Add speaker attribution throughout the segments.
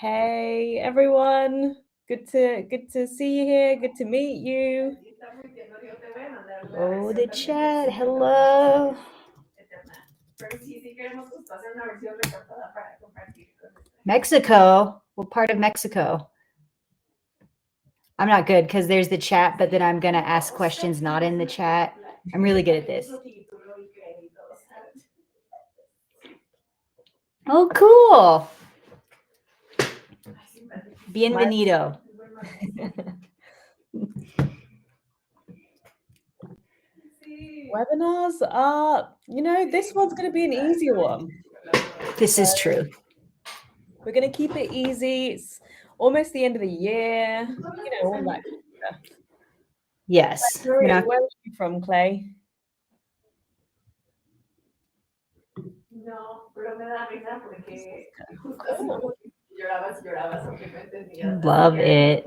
Speaker 1: Hey everyone, good to see you here. Good to meet you.
Speaker 2: Oh, the chat. Hello. Mexico. What part of Mexico? I'm not good because there's the chat, but then I'm going to ask questions not in the chat. I'm really good at this. Oh, cool. Bienvenido.
Speaker 1: Webinars are, this one's going to be an easier one.
Speaker 2: This is true.
Speaker 1: We're going to keep it easy. It's almost the end of the year, all that stuff.
Speaker 2: Yes.
Speaker 1: Where are you from, Clay?
Speaker 2: Love it.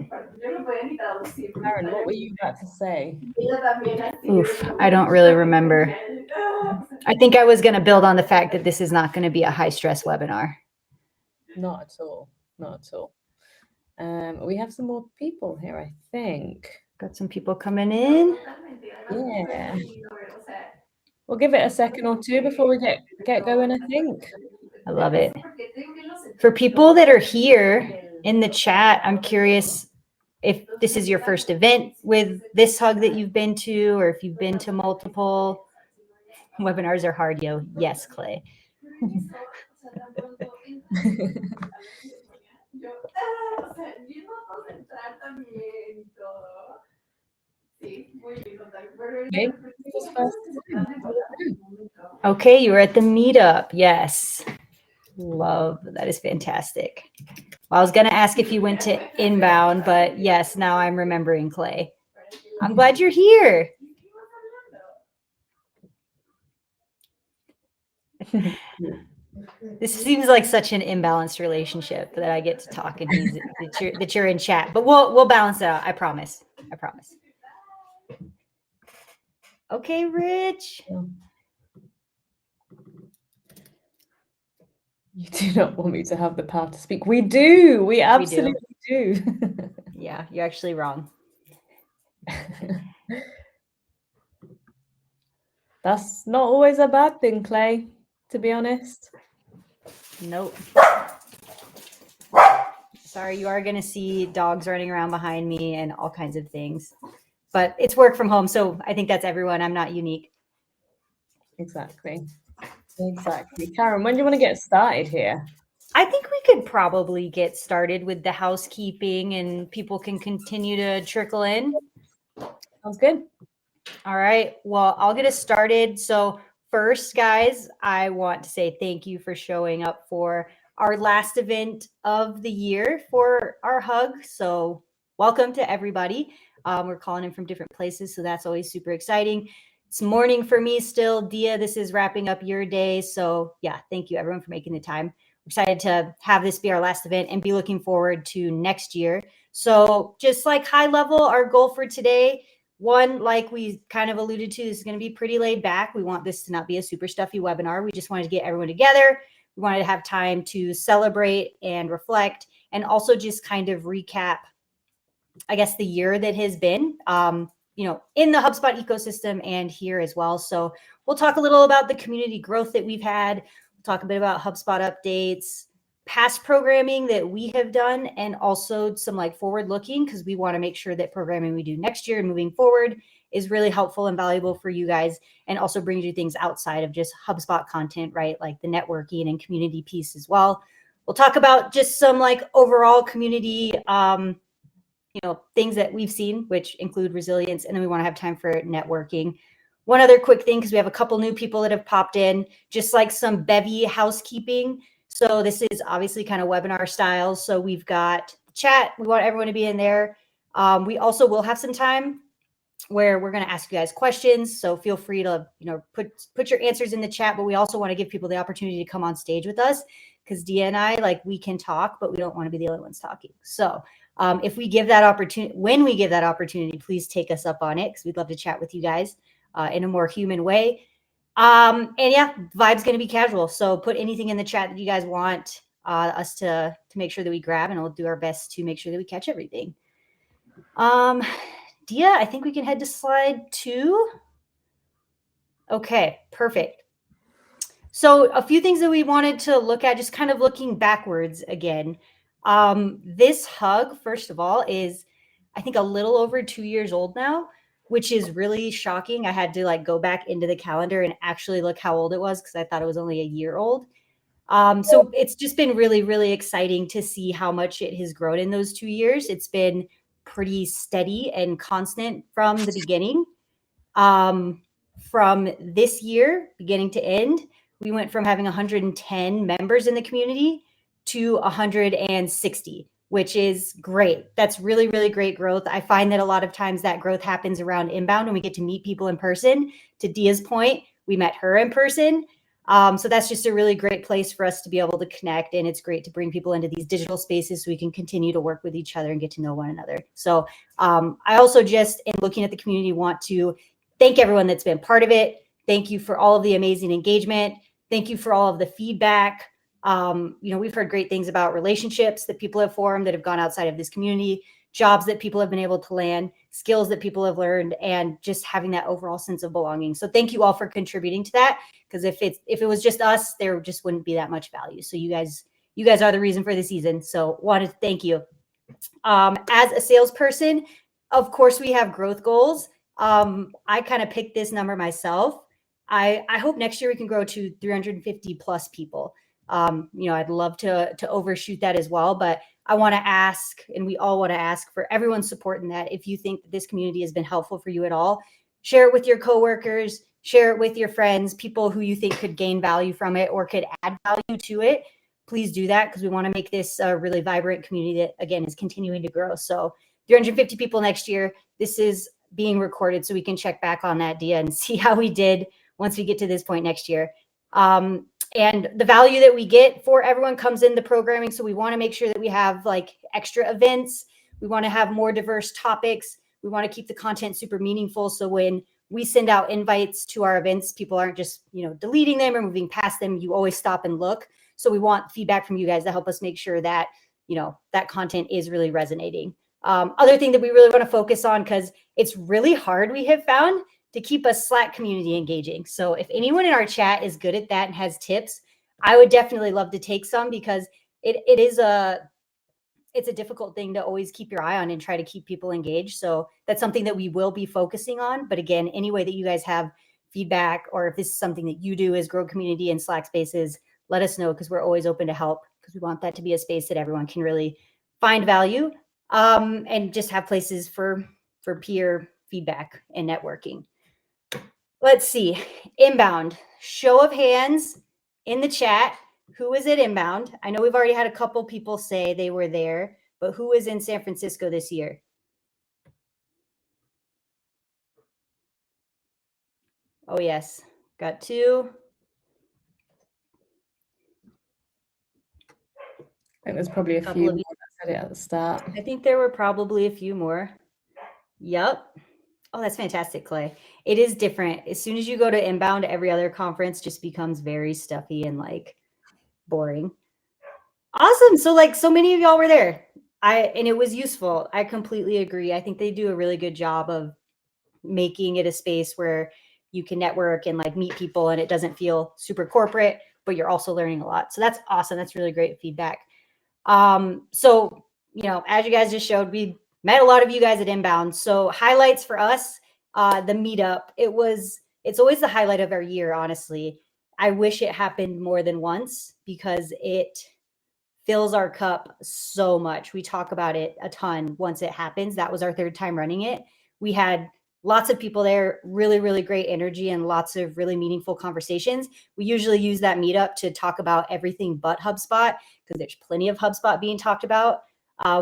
Speaker 1: Karen, what were you about to say?
Speaker 2: Oof, I don't really remember. I think I was going to build on the fact that this is not going to be a high stress webinar.
Speaker 1: Not at all. Not at all. We have some more people here, I think.
Speaker 2: Got some people coming in.
Speaker 1: Yeah. We'll give it a second or two before we get going, I think.
Speaker 2: I love it. For people that are here in the chat, I'm curious if this is your first event with this hug that you've been to, or if you've been to multiple. Webinars are hard, yo. Yes, Clay. Okay, you were at the meetup. Yes. Love. That is fantastic. Well, I was going to ask if you went to Inbound, but yes, now I'm remembering, Clay. I'm glad you're here. This seems like such an imbalanced relationship that I get to talk and that you're in chat, but we'll balance it out. I promise. I promise. Okay, Rich.
Speaker 1: You do not want me to have the power to speak. We do. We absolutely do.
Speaker 2: Yeah, you're actually wrong.
Speaker 1: That's not always a bad thing, Clay, to be honest.
Speaker 2: Nope. Sorry, you are going to see dogs running around behind me and all kinds of things. But it's work from home, so I think that's everyone. I'm not unique.
Speaker 1: Exactly. Karen, when do you want to get started here?
Speaker 2: I think we could probably get started with the housekeeping and people can continue to trickle in.
Speaker 1: Sounds good.
Speaker 2: All right. Well, I'll get us started. So first, guys, I want to say thank you for showing up for our last event of the year for our hug. So welcome to everybody. We're calling in from different places, so that's always super exciting. It's morning for me still. Dia, this is wrapping up your day. So yeah, thank you everyone for making the time. We're excited to have this be our last event and be looking forward to next year. So just like high level, our goal for today, one, like we kind of alluded to, this is going to be pretty laid back. We want this to not be a super stuffy webinar. We just wanted to get everyone together. We wanted to have time to celebrate and reflect and also just kind of recap, I guess, the year that has been, in the HubSpot ecosystem and here as well. So we'll talk a little about the community growth that we've had. We'll talk a bit about HubSpot updates, past programming that we have done, and also some like forward looking, because we want to make sure that programming we do next year and moving forward is really helpful and valuable for you guys, and also brings you things outside of just HubSpot content, right? Like the networking and community piece as well. We'll talk about just some like overall community things that we've seen, which include resilience. And then we want to have time for networking. One other quick thing, because we have a couple new people that have popped in, just like some bevy housekeeping. So this is obviously kind of webinar style. So we've got chat. We want everyone to be in there. We also will have some time where we're going to ask you guys questions. So feel free to, put your answers in the chat, but we also want to give people the opportunity to come on stage with us, because Dia and I, we can talk, but we don't want to be the only ones talking. So if we give that opportunity, when we give that opportunity, please take us up on it, because we'd love to chat with you guys in a more human way. And yeah, vibe's going to be casual. So put anything in the chat that you guys want. us to make sure that we grab, and we'll do our best to make sure that we catch everything. Dia, I think we can head to slide 2. Okay, perfect. So a few things that we wanted to look at, just kind of looking backwards again. This hug, first of all, is I think a little over 2 years old now, which is really shocking. I had to like go back into the calendar and actually look how old it was because I thought it was only a year old. So it's just been really, really exciting to see how much it has grown in those 2 years. It's been pretty steady and constant from the beginning. From this year, beginning to end, we went from having 110 members in the community to 160, which is great. That's really, really great growth. I find that a lot of times that growth happens around inbound when we get to meet people in person. To Dia's point, we met her in person. So that's just a really great place for us to be able to connect. And it's great to bring people into these digital spaces so we can continue to work with each other and get to know one another. So I also just, in looking at the community, want to thank everyone that's been part of it. Thank you for all of the amazing engagement. Thank you for all of the feedback. We've heard great things about relationships that people have formed that have gone outside of this community, jobs that people have been able to land, skills that people have learned, and just having that overall sense of belonging. So thank you all for contributing to that, because if it was just us, there just wouldn't be that much value. So you guys are the reason for the season. So wanted to thank you. As a salesperson, of course, we have growth goals. I kind of picked this number myself. I hope next year we can grow to 350 plus people. I'd love to overshoot that as well, but I want to ask, and we all want to ask for everyone's support in that. If you think that this community has been helpful for you at all, share it with your coworkers, share it with your friends, people who you think could gain value from it or could add value to it. Please do that, because we want to make this a really vibrant community that, again, is continuing to grow. So 350 people next year. This is being recorded so we can check back on that, Dia, and see how we did once we get to this point next year. And the value that we get for everyone comes in the programming. So we want to make sure that we have like extra events. We want to have more diverse topics. We want to keep the content super meaningful. So when we send out invites to our events, people aren't just, deleting them or moving past them. You always stop and look. So we want feedback from you guys to help us make sure that, that content is really resonating. Other thing that we really want to focus on, because it's really hard, we have found, to keep a Slack community engaging. So if anyone in our chat is good at that and has tips, I would definitely love to take some, because it's a difficult thing to always keep your eye on and try to keep people engaged. So that's something that we will be focusing on. But again, any way that you guys have feedback, or if this is something that you do as grow community in Slack spaces, let us know, because we're always open to help, because we want that to be a space that everyone can really find value, and just have places for peer feedback and networking. Let's see. Inbound. Show of hands in the chat. Who is at Inbound? I know we've already had a couple people say they were there, but who is in San Francisco this year? Oh, yes. Got 2.
Speaker 1: I think there's probably a few more that said it at the start.
Speaker 2: I think there were probably a few more. Yep. Oh, that's fantastic, Clay. It is different. As soon as you go to Inbound, every other conference just becomes very stuffy and like boring. Awesome. So so many of y'all were there. And it was useful. I completely agree. I think they do a really good job of making it a space where you can network and like meet people, and it doesn't feel super corporate, but you're also learning a lot. So that's awesome. That's really great feedback. So, as you guys just showed, we met a lot of you guys at Inbound. So highlights for us, the meetup. It's always the highlight of our year, honestly. I wish it happened more than once, because it fills our cup so much. We talk about it a ton once it happens. That was our 3rd time running it. We had lots of people there, really, really great energy, and lots of really meaningful conversations. We usually use that meetup to talk about everything but HubSpot, because there's plenty of HubSpot being talked about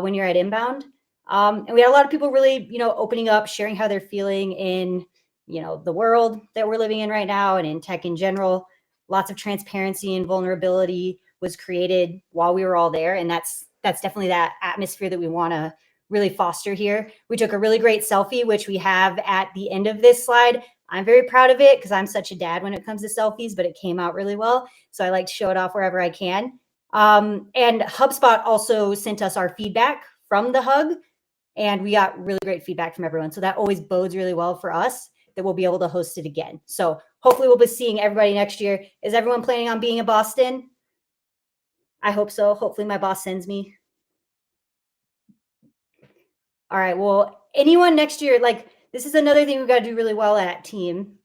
Speaker 2: when you're at Inbound. And we had a lot of people really, opening up, sharing how they're feeling in, the world that we're living in right now and in tech in general. Lots of transparency and vulnerability was created while we were all there. And that's definitely that atmosphere that we want to really foster here. We took a really great selfie, which we have at the end of this slide. I'm very proud of it, because I'm such a dad when it comes to selfies, but it came out really well. So I like to show it off wherever I can. And HubSpot also sent us our feedback from the hug, and we got really great feedback from everyone. So that always bodes really well for us that we'll be able to host it again. So hopefully we'll be seeing everybody next year. Is everyone planning on being in Boston? I hope so. Hopefully my boss sends me. All right. Well, anyone next year, like this is another thing we've got to do really well at, team,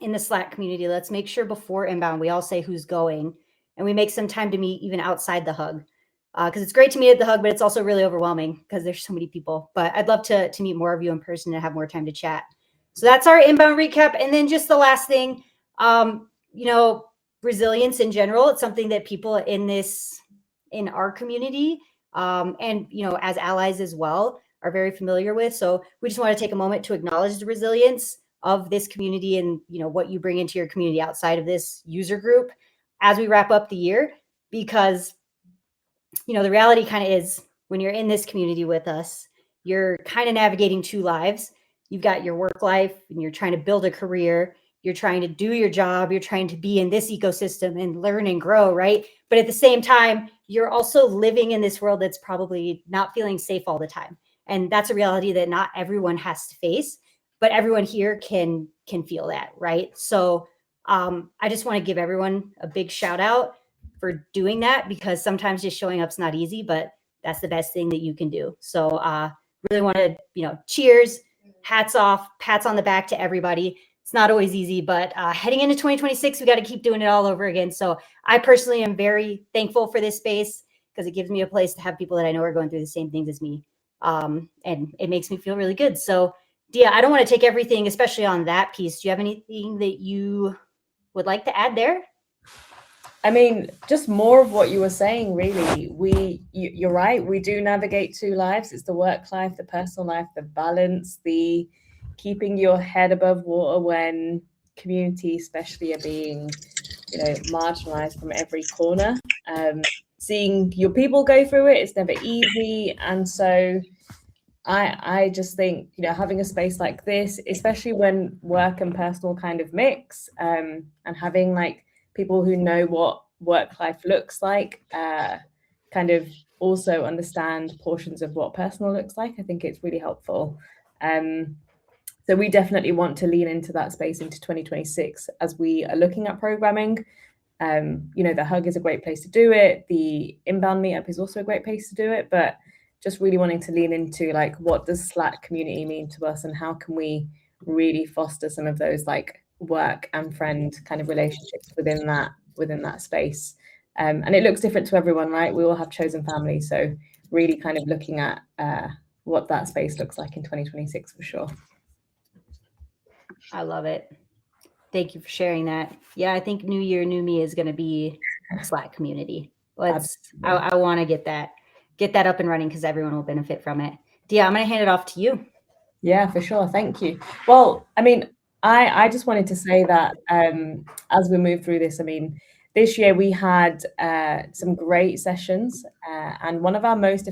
Speaker 2: in the Slack community. Let's make sure before inbound, we all say who's going and we make some time to meet even outside the hug. Because it's great to meet at the hug, but it's also really overwhelming because there's so many people. But I'd love to meet more of you in person and have more time to chat. So that's our inbound recap. And then just the last thing, you know, resilience in general. It's something that people in our community, and, you know, as allies as well, are very familiar with. So we just want to take a moment to acknowledge the resilience of this community and, you know, what you bring into your community outside of this user group as we wrap up the year, because, you know, the reality kind of is when you're in this community with us, you're kind of navigating two lives. You've got your work life and you're trying to build a career. You're trying to do your job. You're trying to be in this ecosystem and learn and grow, right? But at the same time, you're also living in this world that's probably not feeling safe all the time. And that's a reality that not everyone has to face, but everyone here can feel that, right? So I just want to give everyone a big shout out for doing that, because sometimes just showing up's not easy, but that's the best thing that you can do. So really want to, you know, cheers, hats off, pats on the back to everybody. It's not always easy, but heading into 2026, we got to keep doing it all over again. So I personally am very thankful for this space because it gives me a place to have people that I know are going through the same things as me. And it makes me feel really good. So Dia, I don't want to take everything, especially on that piece. Do you have anything that you would like to add there?
Speaker 1: I mean, just more of what you were saying, really. You're right. We do navigate two lives. It's the work life, the personal life, the balance, the keeping your head above water when community, especially, are being, you know, marginalized from every corner. Seeing your people go through it, it's never easy. And so I just think, you know, having a space like this, especially when work and personal kind of mix, and having like people who know what work life looks like, kind of also understand portions of what personal looks like, I think it's really helpful. So we definitely want to lean into that space into 2026 as we are looking at programming. You know, the hug is a great place to do it. The inbound meetup is also a great place to do it, but just really wanting to lean into like, what does Slack community mean to us and how can we really foster some of those like work and friend kind of relationships within that space. And it looks different to everyone, right? We all have chosen families. So really kind of looking at what that space looks like in 2026 for sure.
Speaker 2: I love it. Thank you for sharing that. Yeah, I think New Year, New Me is going to be Slack community. I want to get that up and running because everyone will benefit from it. Dia, I'm going to hand it off to you.
Speaker 1: Yeah, for sure. Thank you. Well, I mean, I just wanted to say that as we move through this, I mean, this year we had some great sessions, and one of our most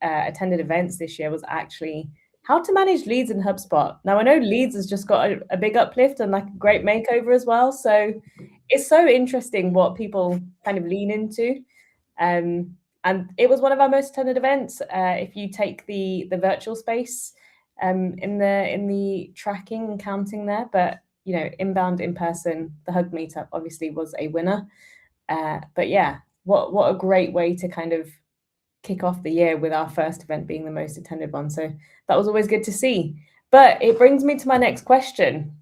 Speaker 1: attended events this year was actually how to manage leads in HubSpot. Now, I know leads has just got a big uplift and like a great makeover as well. So it's so interesting what people kind of lean into. And it was one of our most attended events. If you take the virtual space in the tracking and counting there, but you know, inbound, in person, the hug meetup obviously was a winner. But yeah, what a great way to kind of kick off the year with our first event being the most attended one. So that was always good to see. But it brings me to my next question.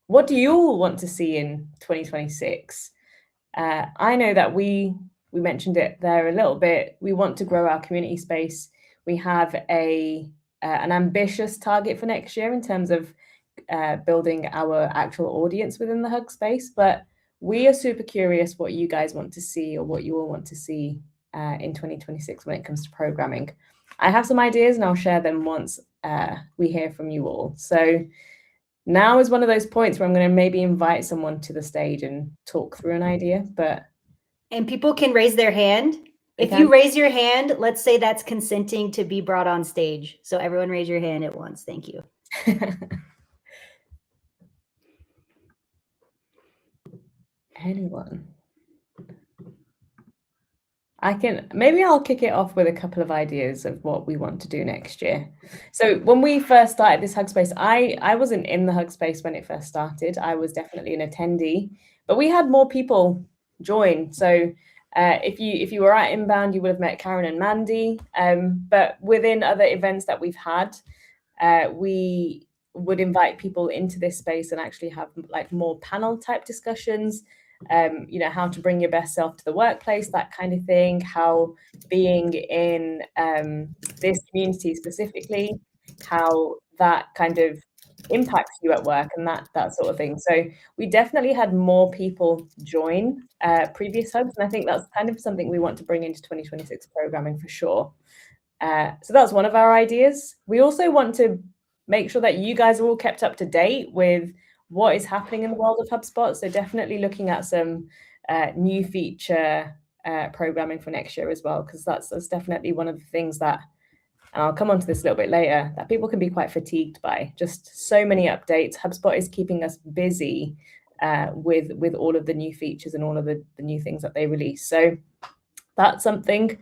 Speaker 1: What do you all want to see in 2026? I know that we mentioned it there a little bit. We want to grow our community space. We have an ambitious target for next year in terms of building our actual audience within the hug space, but we are super curious what you guys want to see or what you all want to see in 2026 when it comes to programming. I have some ideas and I'll share them once we hear from you all. So now is one of those points where I'm going to maybe invite someone to the stage and talk through an idea,
Speaker 2: and people can raise their hand. If you raise your hand, let's say that's consenting to be brought on stage. So everyone raise your hand at once. Thank you.
Speaker 1: Anyone? I'll kick it off with a couple of ideas of what we want to do next year. So when we first started this Hug Space, I wasn't in the Hug Space when it first started. I was definitely an attendee, but we had more people join. So if you were at Inbound, you would have met Karen and Mandy. But within other events that we've had, we would invite people into this space and actually have like more panel type discussions. How to bring your best self to the workplace, that kind of thing, how being in this community specifically, how that kind of impacts you at work and that sort of thing. So we definitely had more people join previous hugs, and I think that's kind of something we want to bring into 2026 programming for sure. So that's one of our ideas. We also want to make sure that you guys are all kept up to date with what is happening in the world of HubSpot. So definitely looking at some new feature programming for next year as well, because that's definitely one of the things that, and I'll come on to this a little bit later, that people can be quite fatigued by. Just so many updates. HubSpot is keeping us busy with all of the new features and all of the new things that they release. So that's something.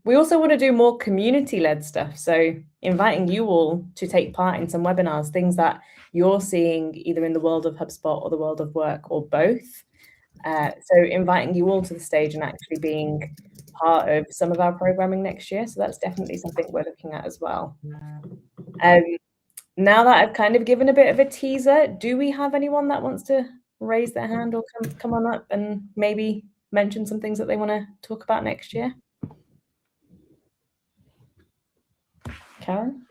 Speaker 1: We also want to do more community-led stuff. So inviting you all to take part in some webinars, things that you're seeing either in the world of HubSpot or the world of work or both. So inviting you all to the stage and actually being part of some of our programming next year. So that's definitely something we're looking at as well. Now that I've kind of given a bit of a teaser, do we have anyone that wants to raise their hand or come on up and maybe mention some things that they want to talk about next year? Karen?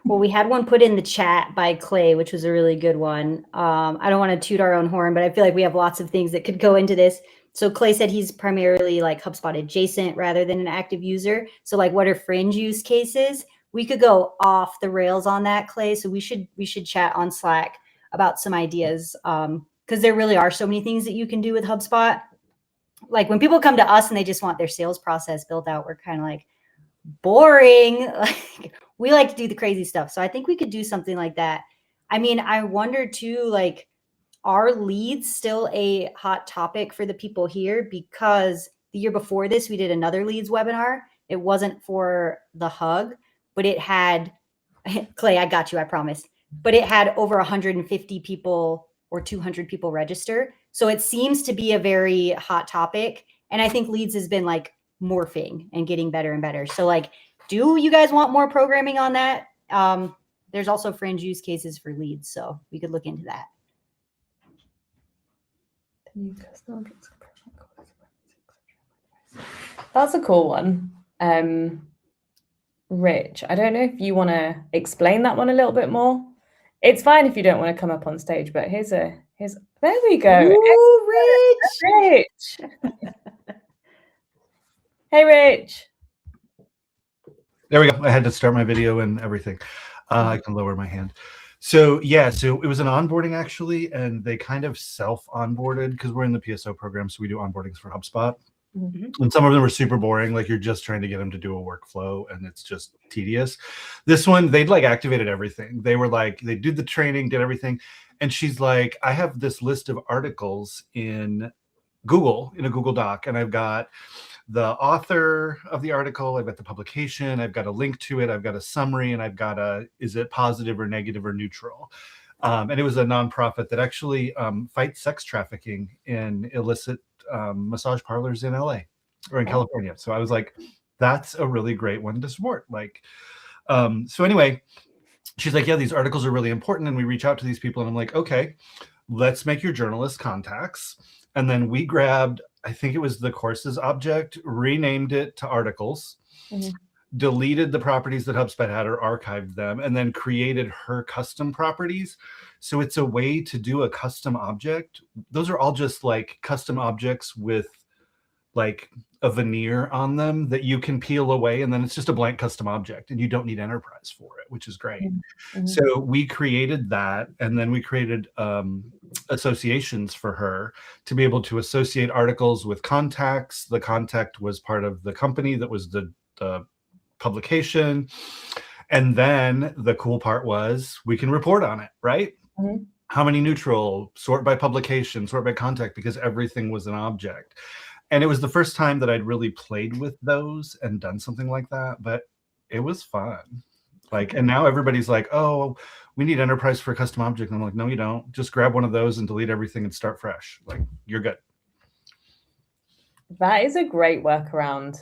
Speaker 2: Well, we had one put in the chat by Clay, which was a really good one. I don't want to toot our own horn, but I feel like we have lots of things that could go into this. So Clay said he's primarily like HubSpot adjacent rather than an active user. So like, what are fringe use cases? We could go off the rails on that, Clay. So we should chat on Slack about some ideas, because there really are so many things that you can do with HubSpot. Like when people come to us and they just want their sales process built out, we're kind of like, boring. Like, we like to do the crazy stuff. So I think we could do something like that. I mean, I wonder too, like, are leads still a hot topic for the people here? Because the year before this, we did another leads webinar. It wasn't for the hug, but it had, Clay, I got you, I promise. But it had over 150 people or 200 people register. So it seems to be a very hot topic. And I think leads has been like morphing and getting better and better. So like, do you guys want more programming on that? There's also fringe use cases for leads, so we could look into that.
Speaker 1: That's a cool one. Rich, I don't know if you want to explain that one a little bit more. It's fine if you don't want to come up on stage, but here's there we go.
Speaker 2: Ooh,
Speaker 1: Rich. Hey, Rich.
Speaker 3: There we go. I had to start my video and everything. I can lower my hand. So yeah, so it was an onboarding actually, and they kind of self-onboarded because we're in the PSO program, so we do onboardings for HubSpot. Mm-hmm. And some of them are super boring, like you're just trying to get them to do a workflow and it's just tedious. This one, they'd like activated everything. They were like, they did the training, did everything. And she's like, I have this list of articles in Google, in a Google Doc, and I've got the author of the article, I've got the publication, I've got a link to it, I've got a summary, and I've got is it positive or negative or neutral? And it was a nonprofit that actually fights sex trafficking in illicit massage parlors in LA or in California. So I was like, that's a really great one to support. Like, so anyway, she's like, yeah, these articles are really important. And we reach out to these people and I'm like, okay, let's make your journalist contacts. And then we grabbed, I think it was the courses object, renamed it to articles, deleted the properties that HubSpot had or archived them, and then created her custom properties. So it's a way to do a custom object. Those are all just like custom objects with like a veneer on them that you can peel away, and then it's just a blank custom object and you don't need enterprise for it, which is great. So we created that, and then we created associations for her to be able to associate articles with contacts. The contact was part of the company that was the publication. And then the cool part was we can report on it, right? How many neutral, sort by publication, sort by contact, because everything was an object. And it was the first time that I'd really played with those and done something like that, but it was fun. Like, and now everybody's like, oh, we need enterprise for a custom object. And I'm like, no, you don't. Just grab one of those and delete everything and start fresh. Like, you're good.
Speaker 1: That is a great workaround.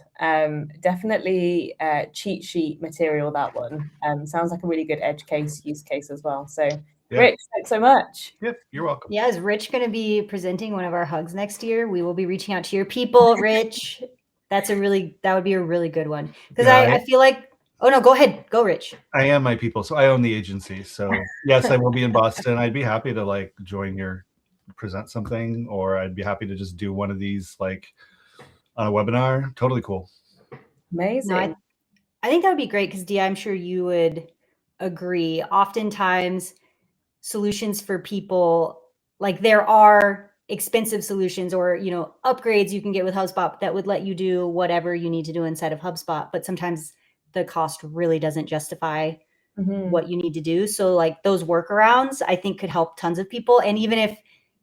Speaker 1: Definitely cheat sheet material, that one. Sounds like a really good edge case use case as well. So
Speaker 3: Yeah.
Speaker 1: Rich, thanks so much.
Speaker 3: Yep, you're welcome.
Speaker 2: Yeah, is Rich going to be presenting one of our hugs next year? We will be reaching out to your people, Rich. That would be a really good one. Because
Speaker 3: Yeah,
Speaker 2: I feel like, oh no, go ahead. Go, Rich.
Speaker 3: I am my people. So I own the agency. So yes, I will be in Boston. I'd be happy to like join your present something, or I'd be happy to just do one of these like on a webinar. Totally cool.
Speaker 1: Amazing.
Speaker 2: No, I think that would be great because Dia, I'm sure you would agree. Oftentimes, solutions for people, like there are expensive solutions or upgrades you can get with HubSpot that would let you do whatever you need to do inside of HubSpot, but sometimes the cost really doesn't justify what you need to do. So like those workarounds, I think could help tons of people. And even if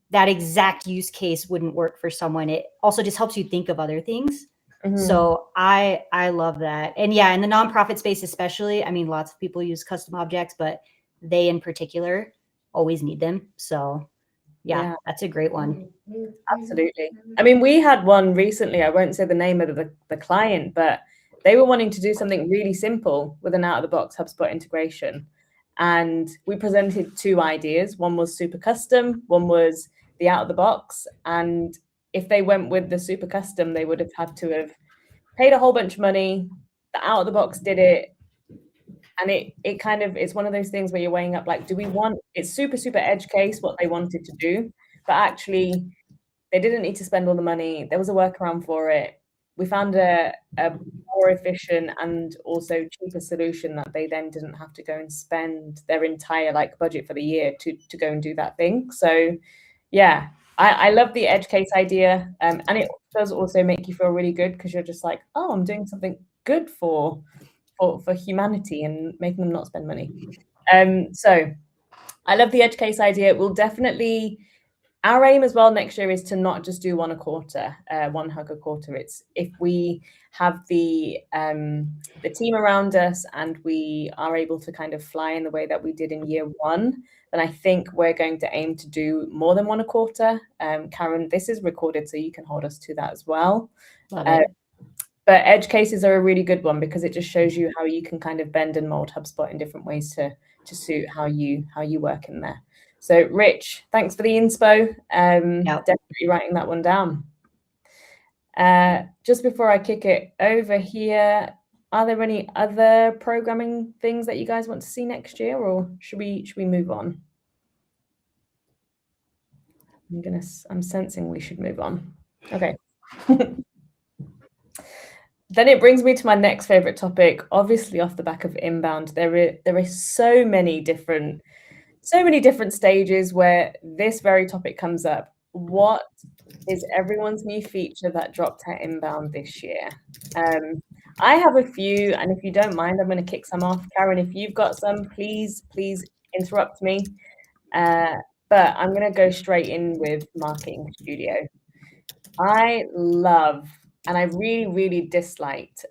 Speaker 2: that exact use case wouldn't work for someone, it also just helps you think of other things. So I love that. And yeah, in the nonprofit space especially, I mean, lots of people use custom objects, but they in particular always need them. So yeah, that's a great one.
Speaker 1: Absolutely. I mean, we had one recently. I won't say the name of the client, but they were wanting to do something really simple with an out-of-the-box HubSpot integration. And we presented two ideas. One was super custom, one was the out-of-the-box. And if they went with the super custom, they would have had to have paid a whole bunch of money. The out-of-the-box did it. And it kind of, it's one of those things where you're weighing up, like, do we want, it's super, super edge case what they wanted to do, but actually they didn't need to spend all the money. There was a workaround for it. We found a more efficient and also cheaper solution that they then didn't have to go and spend their entire like budget for the year to go and do that thing. So yeah, I love the edge case idea. And it does also make you feel really good because you're just like, oh, I'm doing something good for humanity and making them not spend money. So I love the edge case idea. We'll definitely, our aim as well next year is to not just do one a quarter, one hug a quarter. It's if we have the team around us and we are able to kind of fly in the way that we did in year one, then I think we're going to aim to do more than one a quarter. Karen, this is recorded, so you can hold us to that as well. But edge cases are a really good one because it just shows you how you can kind of bend and mold HubSpot in different ways to suit how you work in there. So Rich, thanks for the inspo. Definitely writing that one down. Just before I kick it over here, are there any other programming things that you guys want to see next year, or should we move on? I'm sensing we should move on. Okay. Then it brings me to my next favorite topic, obviously off the back of inbound. There are so many different stages where this very topic comes up. What is everyone's new feature that dropped at inbound this year? I have a few, and if you don't mind, I'm going to kick some off. Karen, if you've got some, please interrupt me. But I'm going to go straight in with Marketing Studio. I love, and I really, really disliked,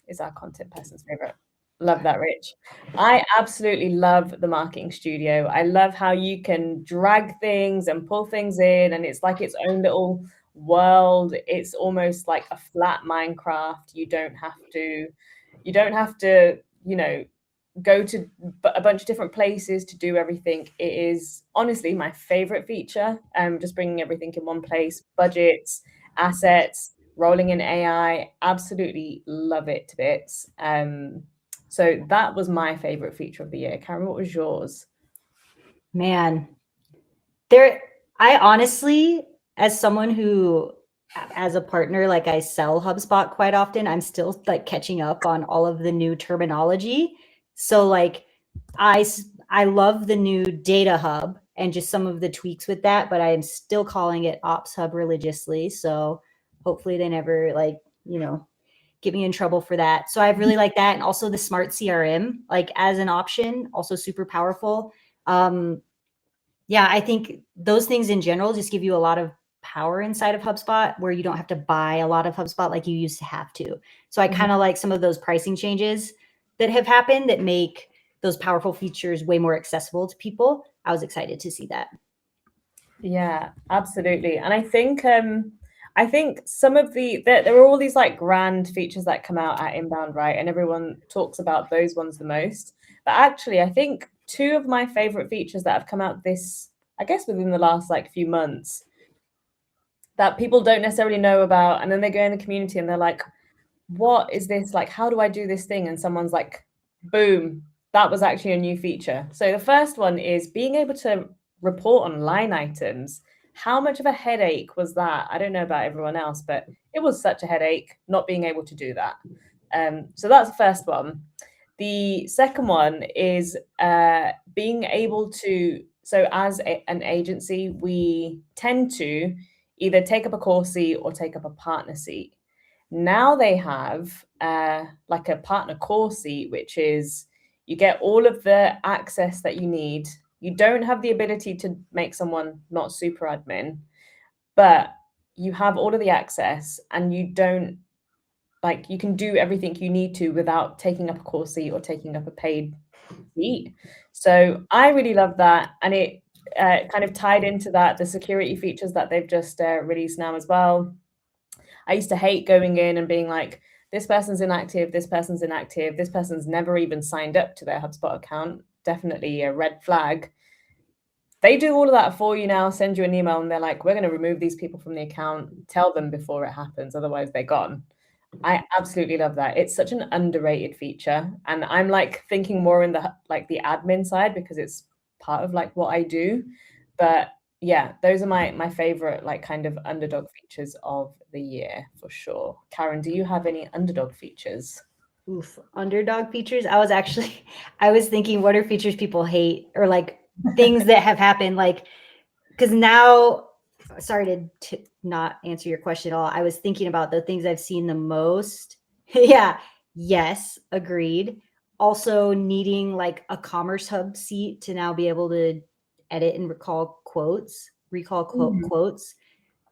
Speaker 1: is our content person's favorite. Love that, Rich. I absolutely love the Marketing Studio. I love how you can drag things and pull things in, and it's like its own little world. It's almost like a flat Minecraft. You don't have to, go to a bunch of different places to do everything. It is honestly my favorite feature. Just bringing everything in one place, budgets, assets, rolling in AI, absolutely love it to bits. So that was my favorite feature of the year. Karen, what was yours?
Speaker 2: Man, I honestly, as someone who, as a partner, like I sell HubSpot quite often, I'm still like catching up on all of the new terminology. So like, I love the new Data Hub and just some of the tweaks with that, but I am still calling it Ops Hub religiously. So hopefully they never get me in trouble for that. So I really like that. And also the Smart CRM, like as an option, also super powerful. Yeah, I think those things in general just give you a lot of power inside of HubSpot where you don't have to buy a lot of HubSpot like you used to have to. So I kind of like some of those pricing changes that have happened that make those powerful features way more accessible to people. I was excited to see that.
Speaker 1: Yeah, absolutely. And I think some of there are all these like grand features that come out at Inbound, right? And everyone talks about those ones the most. But actually, I think two of my favorite features that have come out within the last like few months that people don't necessarily know about, and then they go in the community and they're like, what is this? Like, how do I do this thing? And someone's like, boom, that was actually a new feature. So the first one is being able to report on line items. How much of a headache was that? I don't know about everyone else, but it was such a headache not being able to do that. So that's the first one. The second one is being able to, so as an agency, we tend to either take up a core seat or take up a partner seat. Now they have like a partner core seat, which is you get all of the access that you need. You don't have the ability to make someone not super admin, but you have all of the access and you don't like, you can do everything you need to without taking up a core seat or taking up a paid seat. So I really love that. And it kind of tied into that, the security features that they've just released now as well. I used to hate going in and being like, this person's inactive, this person's inactive, this person's never even signed up to their HubSpot account. Definitely a red flag. They do all of that for you now, send you an email, and they're like, we're going to remove these people from the account. Tell them before it happens, otherwise they're gone. I absolutely love that. It's such an underrated feature. And I'm like thinking more in the admin side because it's part of like what I do. But yeah, those are my favorite like kind of underdog features of the year for sure. Karen, do you have any underdog features?
Speaker 2: Oof, underdog features. I was thinking, what are features people hate or like things that have happened? Like, because now, sorry to not answer your question at all. I was thinking about the things I've seen the most. Yeah. Yes. Agreed. Also needing like a Commerce Hub seat to now be able to edit and recall quotes.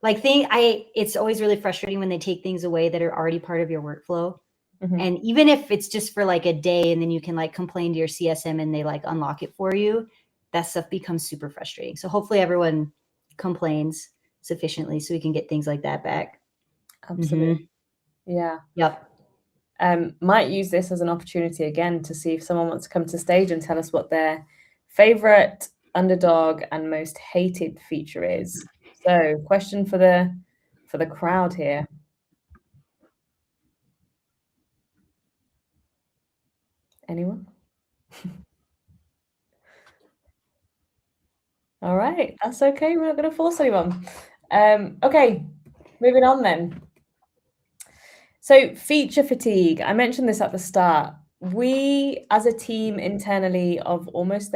Speaker 2: Like it's always really frustrating when they take things away that are already part of your workflow. Mm-hmm. And even if it's just for like a day and then you can like complain to your CSM and they like unlock it for you, that stuff becomes super frustrating. So hopefully everyone complains sufficiently so we can get things like that back.
Speaker 1: Absolutely. Mm-hmm. Yeah.
Speaker 2: Yep.
Speaker 1: Might use this as an opportunity again to see if someone wants to come to stage and tell us what their favorite underdog and most hated feature is. So question for the crowd here. Anyone? All right, that's okay. We're not going to force anyone. Okay, moving on then. So feature fatigue. I mentioned this at the start. We, as a team internally of almost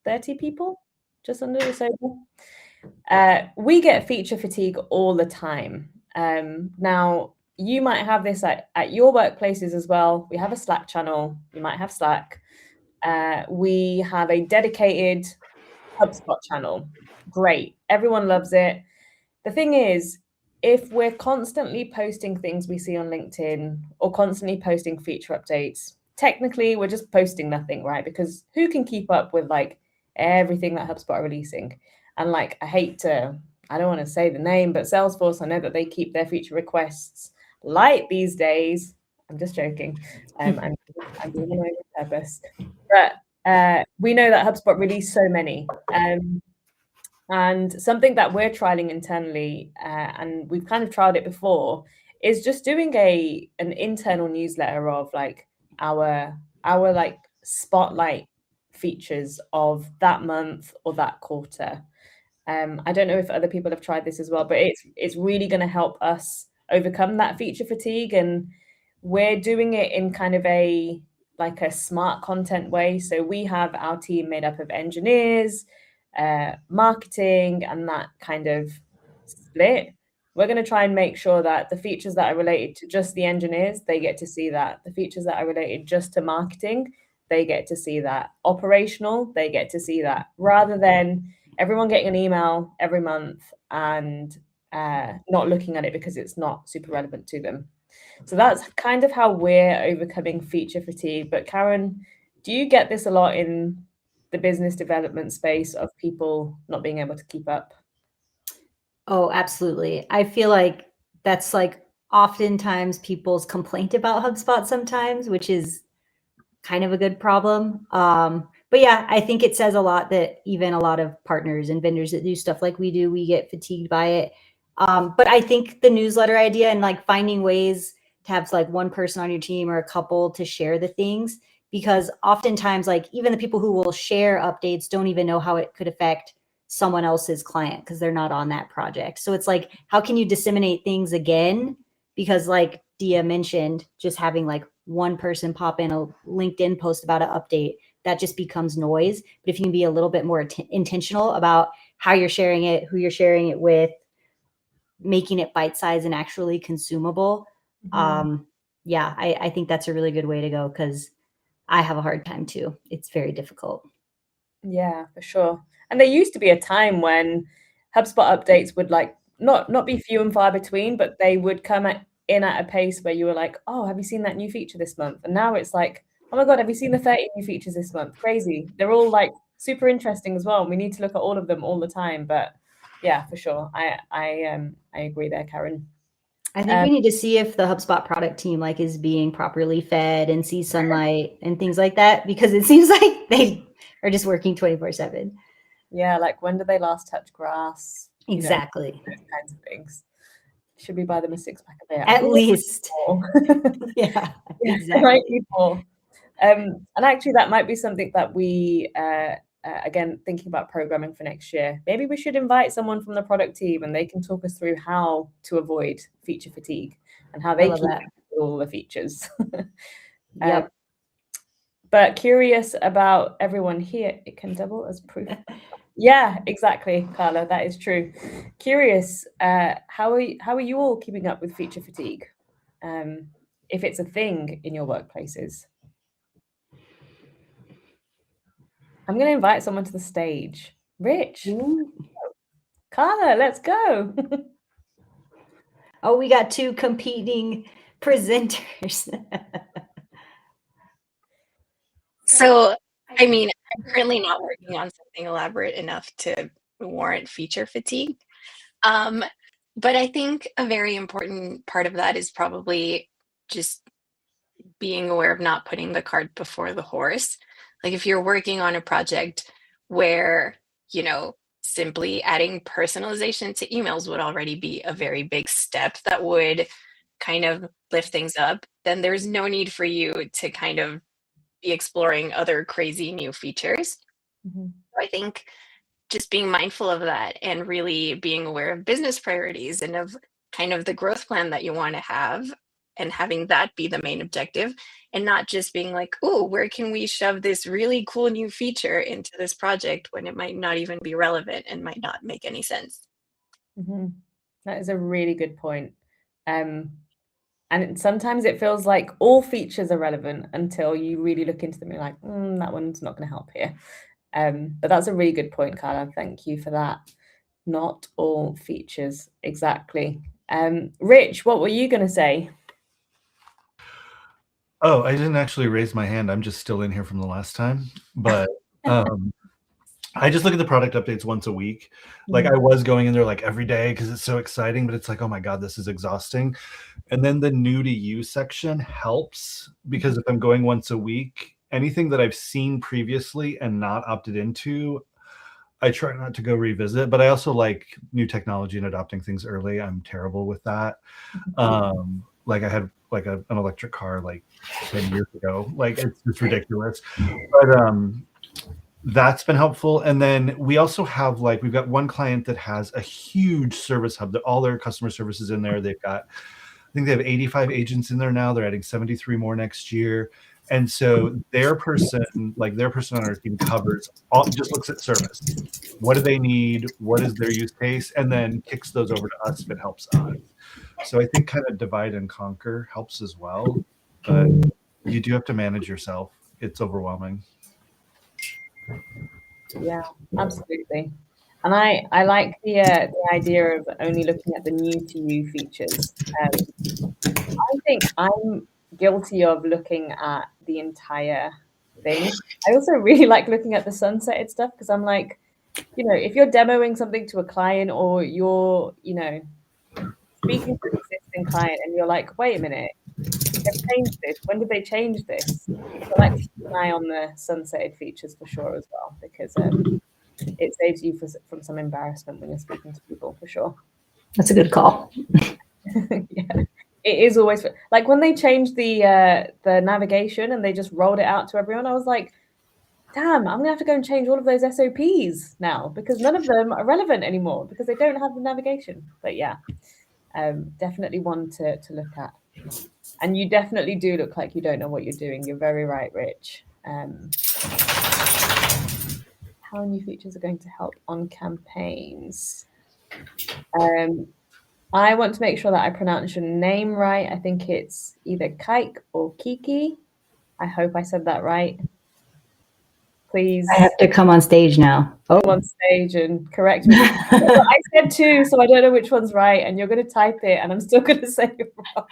Speaker 1: 30 people, just under this over, we get feature fatigue all the time. Now, you might have this at your workplaces as well. We have a Slack channel. You might have Slack. We have a dedicated HubSpot channel. Great. Everyone loves it. The thing is, if we're constantly posting things we see on LinkedIn or constantly posting feature updates, technically we're just posting nothing, right? Because who can keep up with like everything that HubSpot are releasing? And like, I don't want to say the name, but Salesforce, I know that they keep their feature requests light these days. I'm just joking. I'm doing it on purpose. But we know that HubSpot released so many. And something that we're trialing internally, and we've kind of tried it before, is just doing an internal newsletter of like our like spotlight features of that month or that quarter. I don't know if other people have tried this as well, but it's really going to help us overcome that feature fatigue. And we're doing it in kind of a smart content way. So we have our team made up of engineers, marketing, and that kind of split. We're going to try and make sure that the features that are related to just the engineers, they get to see that. The features that are related just to marketing, they get to see that. Operational, they get to see that, rather than everyone getting an email every month and not looking at it because it's not super relevant to them. So that's kind of how we're overcoming feature fatigue. But Karen, do you get this a lot in the business development space of people not being able to keep up?
Speaker 2: Oh, absolutely. I feel like that's like oftentimes people's complaint about HubSpot sometimes, which is kind of a good problem. But yeah, I think it says a lot that even a lot of partners and vendors that do stuff like we do, we get fatigued by it. But I think the newsletter idea and like finding ways to have like one person on your team or a couple to share the things, because oftentimes like even the people who will share updates don't even know how it could affect someone else's client because they're not on that project. So it's like, how can you disseminate things again? Because like Dia mentioned, just having like one person pop in a LinkedIn post about an update, that just becomes noise. But if you can be a little bit more intentional about how you're sharing it, who you're sharing it with, making it bite-sized and actually consumable, yeah, I think that's a really good way to go, because I have a hard time too. It's very difficult.
Speaker 1: Yeah, for sure. And there used to be a time when HubSpot updates would like not be few and far between, but they would come in at a pace where you were like, oh, have you seen that new feature this month? And now it's like, oh my God, have you seen the 30 new features this month? Crazy. They're all like super interesting as well. We need to look at all of them all the time. But yeah, for sure. I agree there, Karen.
Speaker 2: I think we need to see if the HubSpot product team like is being properly fed and sees sunlight and things like that, because it seems like they are just working 24/7.
Speaker 1: Yeah, like when did they last touch grass?
Speaker 2: Exactly.
Speaker 1: Those kinds of things. Should we buy them a 6-pack of beer?
Speaker 2: At least. Yeah, exactly.
Speaker 1: Right, people. And actually, that might be something that we, again, thinking about programming for next year. Maybe we should invite someone from the product team and they can talk us through how to avoid feature fatigue and how they keep all the features.
Speaker 2: Yep.
Speaker 1: But curious about everyone here. It can double as proof. Yeah, exactly, Carla. That is true. Curious, how are you all keeping up with feature fatigue? If it's a thing in your workplaces. I'm going to invite someone to the stage. Rich. Ooh. Carla, let's go.
Speaker 2: Oh, we got two competing presenters.
Speaker 4: So, I mean, I'm currently not working on something elaborate enough to warrant feature fatigue. But I think a very important part of that is probably just being aware of not putting the cart before the horse. Like if you're working on a project where, simply adding personalization to emails would already be a very big step that would kind of lift things up, then there's no need for you to kind of be exploring other crazy new features. I think just being mindful of that and really being aware of business priorities and of kind of the growth plan that you want to have, and having that be the main objective, and not just being like, oh, where can we shove this really cool new feature into this project when it might not even be relevant and might not make any sense.
Speaker 1: That is a really good point. And sometimes it feels like all features are relevant until you really look into them and you're like, that one's not going to help here. But that's a really good point, Carla. Thank you for that. Not all features, exactly. Rich, what were you going to say?
Speaker 3: Oh, I didn't actually raise my hand. I'm just still in here from the last time. But I just look at the product updates once a week. Like I was going in there like every day because it's so exciting, but it's like, oh my God, this is exhausting. And then the new to you section helps, because if I'm going once a week, anything that I've seen previously and not opted into, I try not to go revisit. But I also like new technology and adopting things early. I'm terrible with that. Like I had like an electric car like 10 years ago. Like it's just ridiculous. But that's been helpful. And then we also have we've got one client that has a huge service hub that all their customer services in there. They've got, I think they have 85 agents in there now. They're adding 73 more next year. And so their person on our team just looks at service. What do they need? What is their use case? And then kicks those over to us if it helps us. So I think kind of divide and conquer helps as well. But you do have to manage yourself. It's overwhelming.
Speaker 1: Yeah, absolutely. And I like the idea of only looking at the new to you features. I think I'm guilty of looking at the entire thing. I also really like looking at the sunsetted stuff because I'm like, if you're demoing something to a client or you're, speaking to an existing client and you're like, wait a minute, they've changed this. When did they change this? So I like to keep an eye on the sunsetted features for sure as well, because it saves you from some embarrassment when you're speaking to people for sure.
Speaker 2: That's a good call.
Speaker 1: Yeah. It is always like when they changed the navigation and they just rolled it out to everyone, I was like, damn, I'm gonna have to go and change all of those SOPs now because none of them are relevant anymore because they don't have the navigation. But yeah, definitely one to look at. And you definitely do look like you don't know what you're doing. You're very right, Rich. How new features are going to help on campaigns? I want to make sure that I pronounce your name right. I think it's either Kike or Kiki. I hope I said that right. Please.
Speaker 2: I have to come on stage now.
Speaker 1: Come on stage and correct me. Well, I said two, so I don't know which one's right, and you're going to type it, and I'm still going to say it wrong.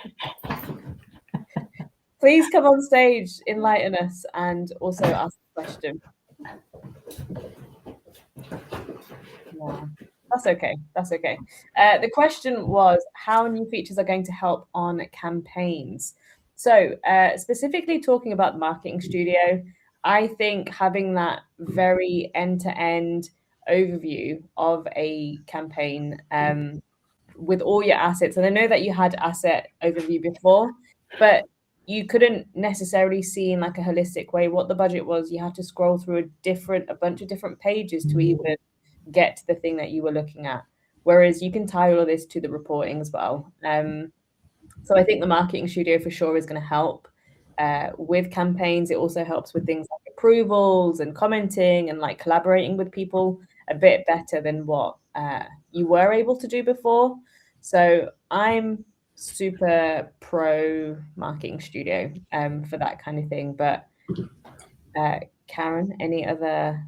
Speaker 1: Please come on stage, enlighten us, and also ask a question. Yeah. That's okay. That's okay. The question was how new features are going to help on campaigns. So specifically talking about Marketing Studio, I think having that very end-to-end overview of a campaign with all your assets, and I know that you had asset overview before, but you couldn't necessarily see in like a holistic way what the budget was. You had to scroll through a bunch of different pages to even get to the thing that you were looking at. Whereas you can tie all of this to the reporting as well. So I think the Marketing Studio for sure is going to help with campaigns. It also helps with things like approvals and commenting and like collaborating with people a bit better than what you were able to do before. So I'm super pro Marketing Studio for that kind of thing. But Karen, any other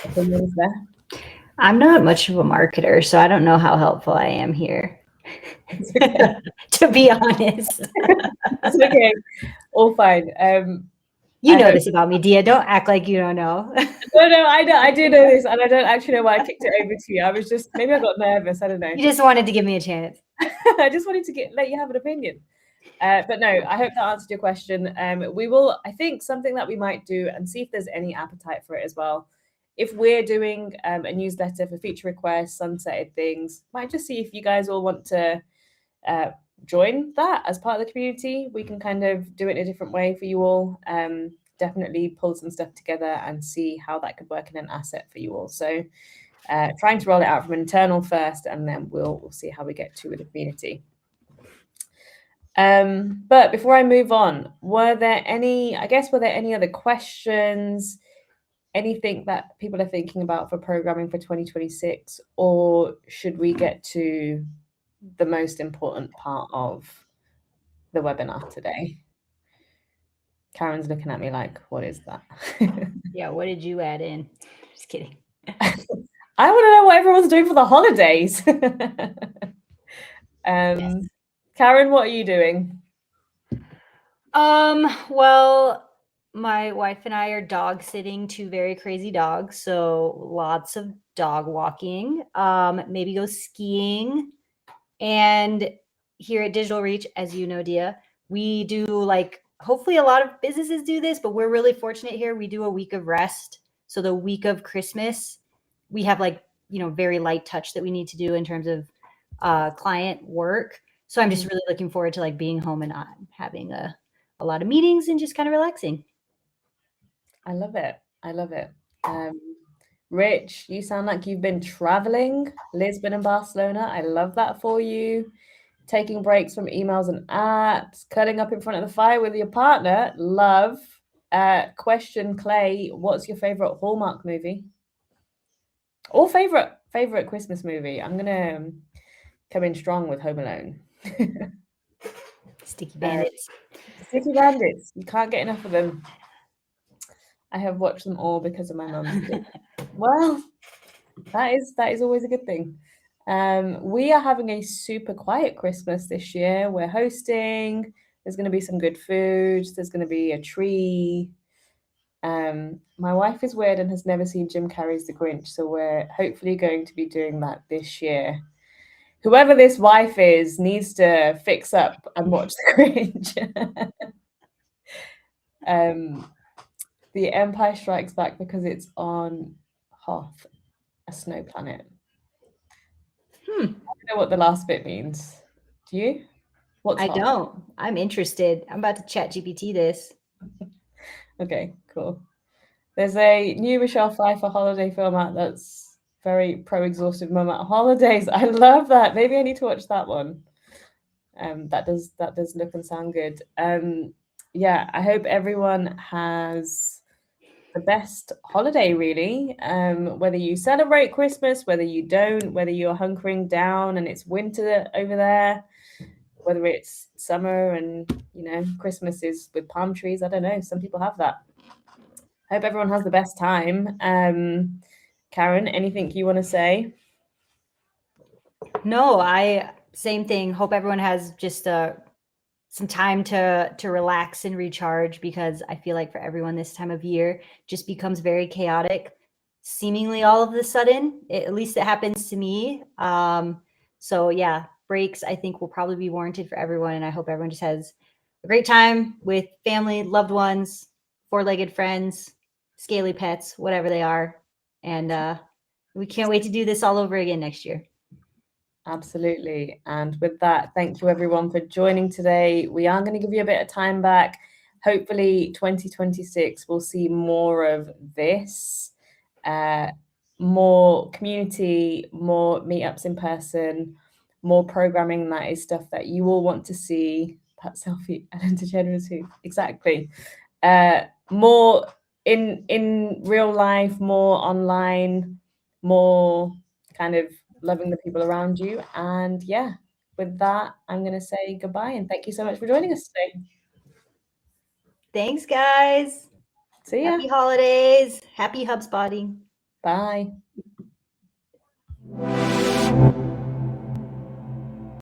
Speaker 1: opinions there?
Speaker 2: I'm not much of a marketer, so I don't know how helpful I am here. Okay. To be honest.
Speaker 1: It's okay. All fine.
Speaker 2: You know this about me, Dia. Don't act like you don't know.
Speaker 1: No, I know. I do know this, and I don't actually know why I kicked it over to you. I was just, maybe I got nervous. I don't know.
Speaker 2: You just wanted to give me a chance.
Speaker 1: I just wanted to let you have an opinion. But no, I hope that answered your question. We will, I think something that we might do and see if there's any appetite for it as well. If we're doing a newsletter for feature requests, sunsetted things, might just see if you guys all want to join that as part of the community. We can kind of do it in a different way for you all. Definitely pull some stuff together and see how that could work in an asset for you all. So trying to roll it out from internal first, and then we'll see how we get to with the community. But before I move on, were there any other questions, anything that people are thinking about for programming for 2026, or should we get to the most important part of the webinar today? Karen's looking at me like, what is that?
Speaker 2: Yeah, what did you add in? Just kidding.
Speaker 1: I want to know what everyone's doing for the holidays. Yes. Karen, what are you doing?
Speaker 2: Well, my wife and I are dog sitting two very crazy dogs, so lots of dog walking. Maybe go skiing. And here at Digital Reach, as you know, Dia, we do hopefully a lot of businesses do this, but we're really fortunate here. We do a week of rest. So the week of Christmas, we have very light touch that we need to do in terms of client work. So I'm just really looking forward to being home and not having a lot of meetings and just kind of relaxing.
Speaker 1: I love it. Rich, you sound like you've been traveling, Lisbon and Barcelona. I love that for you. Taking breaks from emails and apps, curling up in front of the fire with your partner. Love. Question, Clay, what's your favorite Hallmark movie? Or favorite Christmas movie? I'm gonna come in strong with Home Alone.
Speaker 2: Sticky Bandits.
Speaker 1: Sticky Bandits. You can't get enough of them. I have watched them all because of my mum. Well, That is always a good thing. We are having a super quiet Christmas this year. We're hosting. There's going to be some good food. There's going to be a tree. My wife is weird and has never seen Jim Carrey's The Grinch, so we're hopefully going to be doing that this year. Whoever this wife is needs to fix up and watch The Grinch. The Empire Strikes Back because it's on Hoth, a snow planet. I don't know what the last bit means. Do you? What's
Speaker 2: I
Speaker 1: Hoth?
Speaker 2: don't. I'm interested. I'm about to chat GPT this.
Speaker 1: Okay, cool. There's a new Michelle Pfeiffer holiday film out that's very pro-exhaustive mum at holidays. I love that. Maybe I need to watch that one. That does look and sound good. Yeah, I hope everyone has the best holiday, really. Whether you celebrate Christmas, whether you don't, whether you're hunkering down and it's winter over there, whether it's summer and Christmas is with palm trees. I don't know. Some people have that. I hope everyone has the best time. Karen, anything you want to say?
Speaker 2: No, same thing. Hope everyone has just some time to relax and recharge, because I feel like for everyone this time of year just becomes very chaotic, seemingly all of a sudden. At least it happens to me. So yeah, breaks I think will probably be warranted for everyone, and I hope everyone just has a great time with family, loved ones, four-legged friends, scaly pets, whatever they are. And we can't wait to do this all over again next year.
Speaker 1: Absolutely. And with that, thank you everyone for joining today. We are going to give you a bit of time back. Hopefully 2026 we'll see more of this, more community, more meetups in person, more programming. That is stuff that you all want to see. That selfie and degenerative. Exactly. More in real life, more online, more kind of loving the people around you. And yeah, with that, I'm going to say goodbye and thank you so much for joining us today.
Speaker 2: Thanks, guys.
Speaker 1: See ya.
Speaker 2: Happy holidays. Happy HubSpotting.
Speaker 1: Bye.